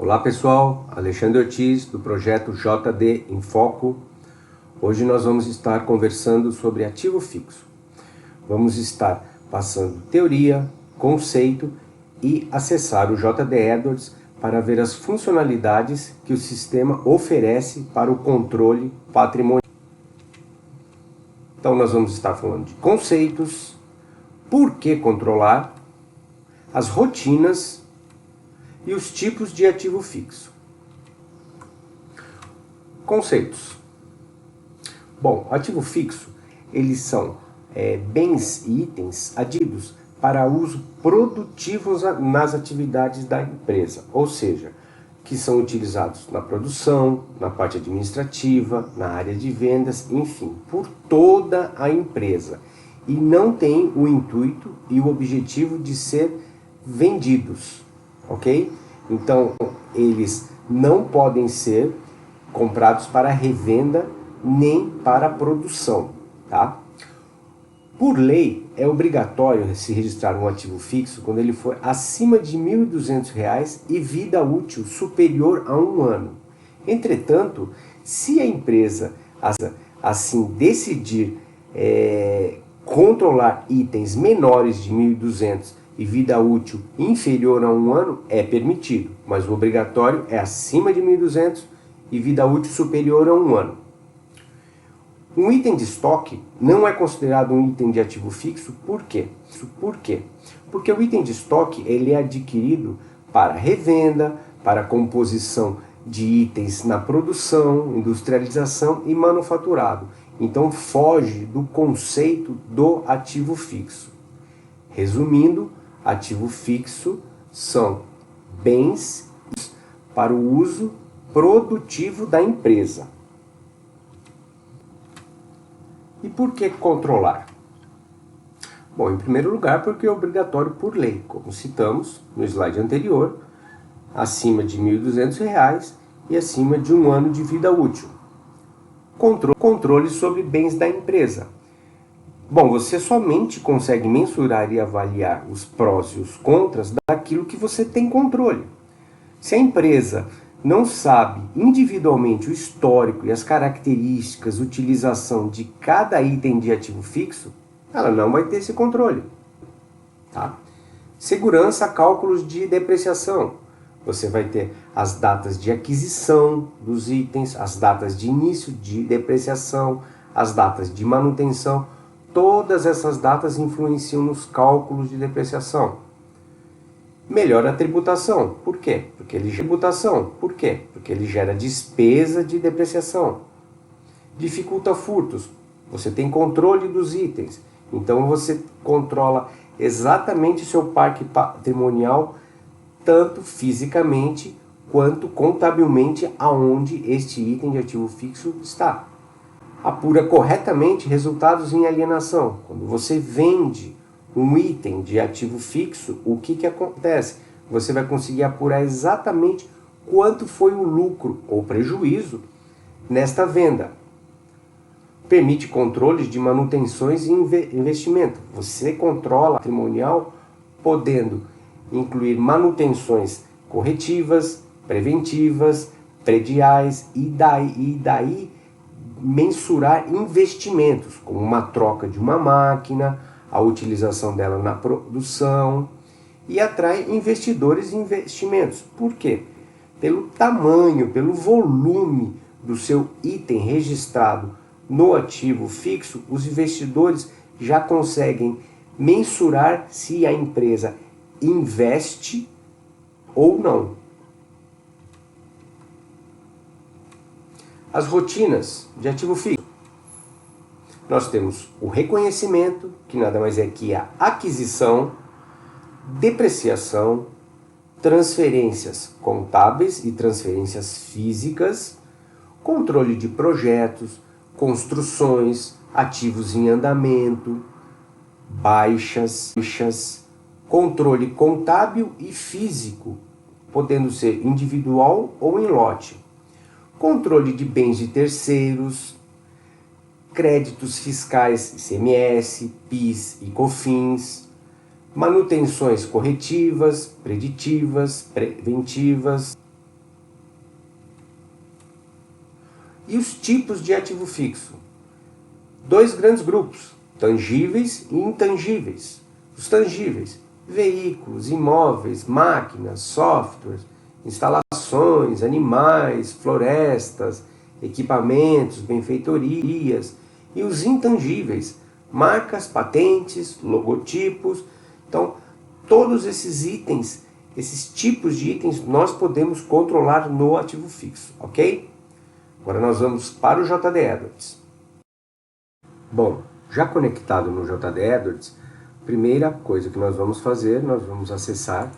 Olá pessoal, Alexandre Ortiz do projeto JD em Foco. Hoje nós vamos estar conversando sobre ativo fixo. Vamos estar passando teoria, conceito e acessar o JD Edwards para ver as funcionalidades que o sistema oferece para o controle patrimonial. Então nós vamos estar falando de conceitos, por que controlar, as rotinas e os tipos de ativo fixo. Conceitos. Bom, ativo fixo, eles são bens e itens adidos para uso produtivo nas atividades da empresa, ou seja, que são utilizados na produção, na parte administrativa, na área de vendas, enfim, por toda a empresa. E não tem o intuito e o objetivo de ser vendidos, ok? Então, eles não podem ser comprados para revenda nem para produção, tá? Por lei, é obrigatório se registrar um ativo fixo quando ele for acima de R$ 1.200 e vida útil superior a 1 ano. Entretanto, se a empresa assim decidir controlar itens menores de 1.200 e vida útil inferior a 1 ano, é permitido, mas o obrigatório é acima de 1.200 e vida útil superior a 1 ano. Um item de estoque não é considerado um item de ativo fixo, por quê? Porque o item de estoque ele é adquirido para revenda, para composição de itens na produção, industrialização e manufaturado. Então foge do conceito do ativo fixo. Resumindo, ativo fixo são bens para o uso produtivo da empresa. E por que controlar? Bom, em primeiro lugar, porque é obrigatório por lei, como citamos no slide anterior, acima de R$ 1.200 e acima de 1 ano de vida útil. Controle sobre bens da empresa. Bom, você somente consegue mensurar e avaliar os prós e os contras daquilo que você tem controle. Se a empresa não sabe individualmente o histórico e as características, utilização de cada item de ativo fixo, ela não vai ter esse controle. Tá? Segurança, cálculos de depreciação. Você vai ter as datas de aquisição dos itens, as datas de início de depreciação, as datas de manutenção. Todas essas datas influenciam nos cálculos de depreciação. Melhora a tributação. Por quê? Porque ele gera despesa de depreciação. Dificulta furtos. Você tem controle dos itens. Então você controla exatamente o seu parque patrimonial, tanto fisicamente quanto contabilmente aonde este item de ativo fixo está. Apura corretamente resultados em alienação. Quando você vende um item de ativo fixo, o que acontece? Você vai conseguir apurar exatamente quanto foi o lucro ou prejuízo nesta venda. Permite controles de manutenções e investimento. Você controla patrimonial podendo incluir manutenções corretivas, preventivas, prediais e daí mensurar investimentos, como uma troca de uma máquina, a utilização dela na produção, e atrai investidores e investimentos. Por quê? Pelo tamanho, pelo volume do seu item registrado no ativo fixo, os investidores já conseguem mensurar se a empresa investe ou não. As rotinas de ativo fixo. Nós temos o reconhecimento, que nada mais é que a aquisição, depreciação, transferências contábeis e transferências físicas, controle de projetos, construções, ativos em andamento, baixas, controle contábil e físico, podendo ser individual ou em lote, controle de bens de terceiros, créditos fiscais ICMS, PIS e COFINS, manutenções corretivas, preditivas, preventivas, E os tipos de ativo fixo? Dois grandes grupos, tangíveis e intangíveis. Os tangíveis, veículos, imóveis, máquinas, softwares, instalações, animais, florestas, equipamentos, benfeitorias. E os intangíveis, marcas, patentes, logotipos. Então, todos esses itens, esses tipos de itens, nós podemos controlar no ativo fixo, ok? Agora nós vamos para o JD Edwards. Bom, já conectado no JD Edwards, primeira coisa que nós vamos fazer, nós vamos acessar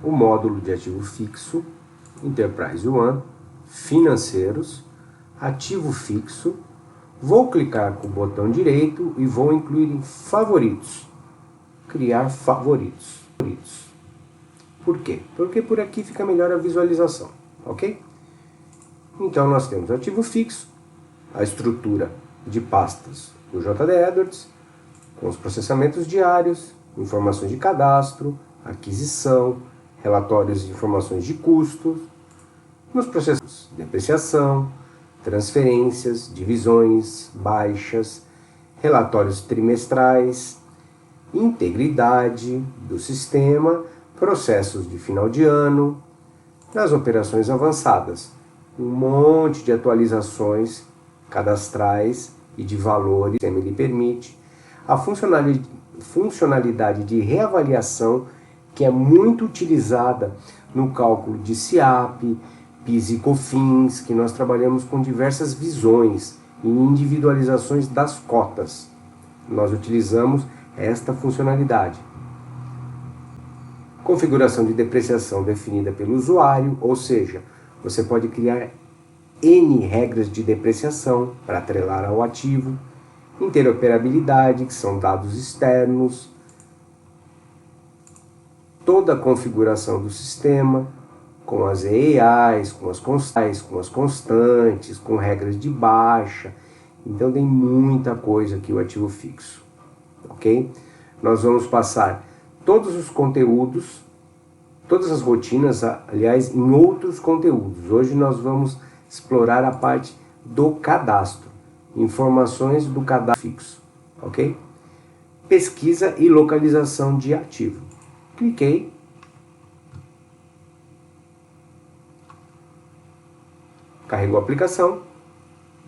o módulo de ativo fixo, Enterprise One, Financeiros, Ativo Fixo. Vou clicar com o botão direito e vou incluir em Favoritos. Criar favoritos. Por quê? Porque por aqui fica melhor a visualização, ok? Então nós temos ativo fixo, a estrutura de pastas do JD Edwards, com os processamentos diários, informações de cadastro, aquisição, relatórios e informações de custos, nos processos de depreciação, transferências, divisões, baixas, relatórios trimestrais, integridade do sistema, processos de final de ano, nas operações avançadas, um monte de atualizações cadastrais e de valores que ele permite, a funcionalidade de reavaliação que é muito utilizada no cálculo de SIAP, PIS e COFINS, que nós trabalhamos com diversas visões e individualizações das cotas. Nós utilizamos esta funcionalidade. Configuração de depreciação definida pelo usuário, ou seja, você pode criar N regras de depreciação para atrelar ao ativo, interoperabilidade, que são dados externos, toda a configuração do sistema, com as EIAs, com as constantes, com regras de baixa. Então tem muita coisa aqui o ativo fixo, ok? Nós vamos passar todos os conteúdos, todas as rotinas, aliás, em outros conteúdos. Hoje nós vamos explorar a parte do cadastro, informações do cadastro fixo, ok? Pesquisa e localização de ativo. Cliquei. Carregou a aplicação,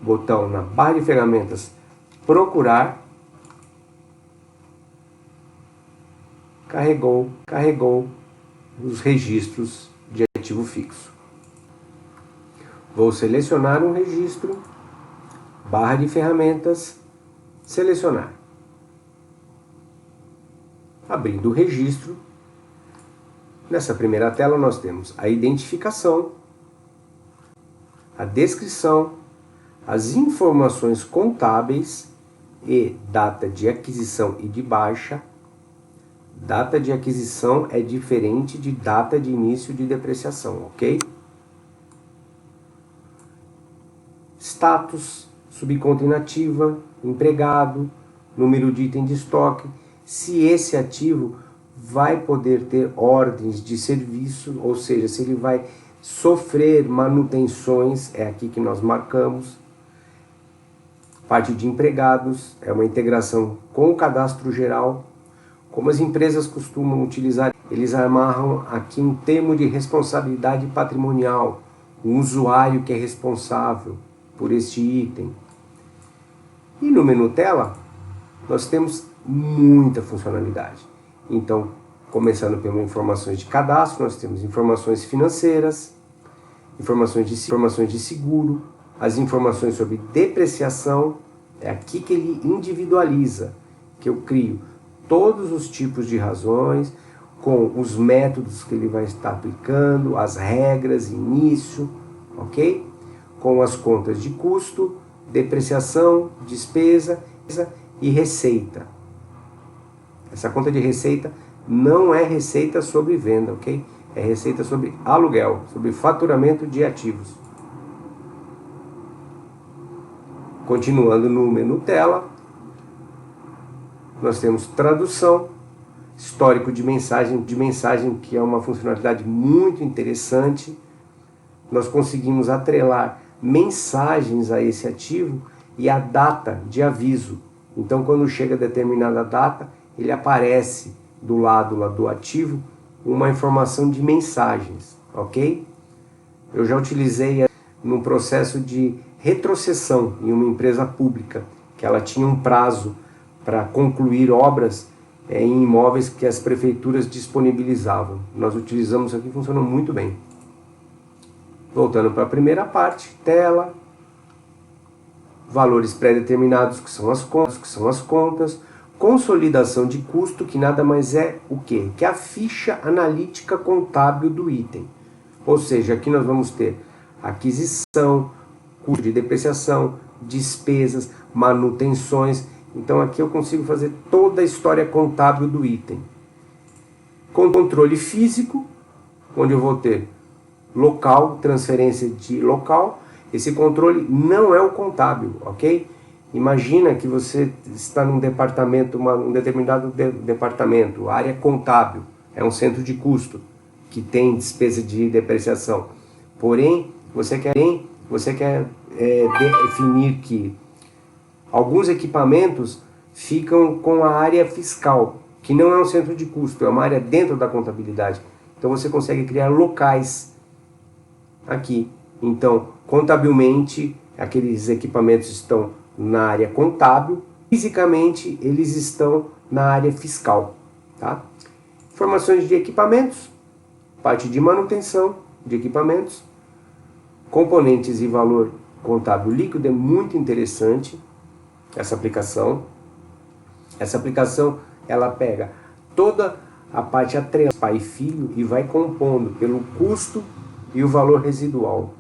botão na barra de ferramentas procurar, carregou os registros de ativo fixo. Vou selecionar um registro, barra de ferramentas, selecionar. Abrindo o registro, nessa primeira tela nós temos a identificação, a descrição, as informações contábeis e data de aquisição e de baixa. Data de aquisição é diferente de data de início de depreciação, ok? Status, subconta inativa, empregado, número de item de estoque, se esse ativo vai poder ter ordens de serviço, ou seja, se ele vai sofrer manutenções, é aqui que nós marcamos. Parte de empregados, é uma integração com o cadastro geral. Como as empresas costumam utilizar, eles amarram aqui um termo de responsabilidade patrimonial, um usuário que é responsável por este item. E no menu tela, nós temos muita funcionalidade. Então, começando pelas informações de cadastro, nós temos informações financeiras, informações de seguro, as informações sobre depreciação, é aqui que ele individualiza, que eu crio todos os tipos de razões, com os métodos que ele vai estar aplicando, as regras, início, ok? Com as contas de custo, depreciação, despesa e receita. Essa conta de receita não é receita sobre venda, ok? É receita sobre aluguel, sobre faturamento de ativos. Continuando no menu tela, nós temos tradução, histórico de mensagem que é uma funcionalidade muito interessante. Nós conseguimos atrelar mensagens a esse ativo e a data de aviso. Então, quando chega determinada data, ele aparece do lado lá do ativo uma informação de mensagens, ok? Eu já utilizei num processo de retrocessão em uma empresa pública, que ela tinha um prazo para concluir obras em imóveis que as prefeituras disponibilizavam. Nós utilizamos isso aqui, funcionou muito bem. Voltando para a primeira parte, tela, valores pré-determinados, que são as contas, consolidação de custo, que nada mais é o quê? Que é a ficha analítica contábil do item. Ou seja, aqui nós vamos ter aquisição, custo de depreciação, despesas, manutenções. Então aqui eu consigo fazer toda a história contábil do item. Com controle físico, onde eu vou ter local, transferência de local. Esse controle não é o contábil, ok? Imagina que você está num departamento, um determinado departamento, área contábil, é um centro de custo, que tem despesa de depreciação. Porém, você quer definir que alguns equipamentos ficam com a área fiscal, que não é um centro de custo, é uma área dentro da contabilidade. Então você consegue criar locais aqui. Então, contabilmente, aqueles equipamentos estão na área contábil, fisicamente eles estão na área fiscal. Tá? Informações de equipamentos, parte de manutenção de equipamentos, componentes e valor contábil líquido, é muito interessante essa aplicação. Essa aplicação, ela pega toda a parte atrelada, pai e filho, e vai compondo pelo custo e o valor residual.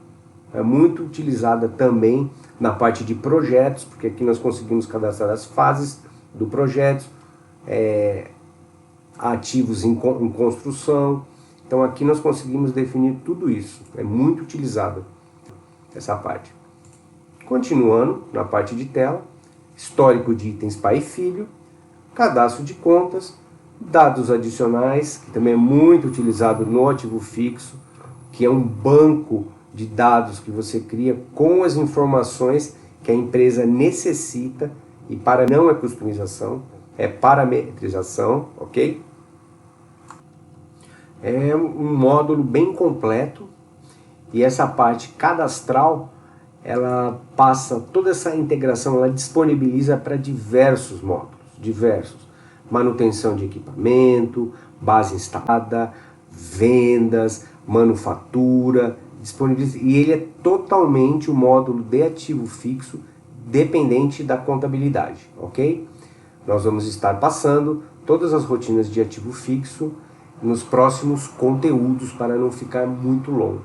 É muito utilizada também na parte de projetos, porque aqui nós conseguimos cadastrar as fases do projeto, ativos em construção. Então aqui nós conseguimos definir tudo isso. É muito utilizada essa parte. Continuando na parte de tela, histórico de itens pai e filho, cadastro de contas, dados adicionais, que também é muito utilizado no ativo fixo, que é um banco de dados que você cria com as informações que a empresa necessita, e não é customização, é parametrização, ok? É um módulo bem completo, e essa parte cadastral, ela passa toda essa integração, ela disponibiliza para diversos módulos, manutenção de equipamento, base instalada, vendas, manufatura, disponibiliza, e ele é totalmente o módulo de ativo fixo dependente da contabilidade, ok? Nós vamos estar passando todas as rotinas de ativo fixo nos próximos conteúdos para não ficar muito longo.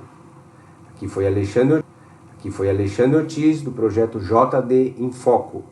Aqui foi Alexandre Ortiz do projeto JD em Foco.